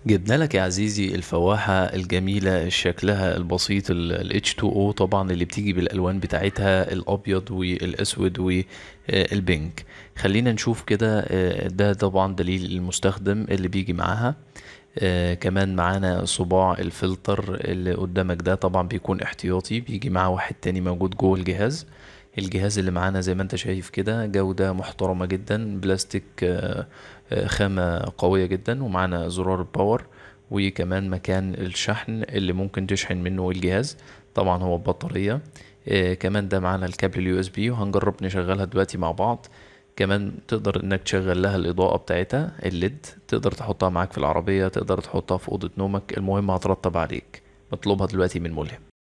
جبنا لك يا عزيزي الفواحة الجميلة شكلها البسيط ال H2O طبعا اللي بتيجي بالألوان بتاعتها الأبيض والأسود والبينك. خلينا نشوف كده. ده طبعا دليل المستخدم اللي بيجي معاها. كمان معانا صباع الفلتر اللي قدامك ده طبعا بيكون احتياطي، بيجي معاه واحد تاني موجود جوه الجهاز. الجهاز اللي معانا زي ما انت شايف كده جودة محترمة جدا، بلاستيك خامة قوية جدا، ومعانا زرار باور، وكمان مكان الشحن اللي ممكن تشحن منه الجهاز. طبعا هو ببطارية. كمان ده معانا الكابل اليو اس بي، وهنجرب نشغلها دلوقتي مع بعض. كمان تقدر انك تشغل لها الاضاءة بتاعتها الليد، تقدر تحطها معاك في العربية، تقدر تحطها في اوضة نومك، المهم هترطب عليك. مطلوبها دلوقتي من ملهم.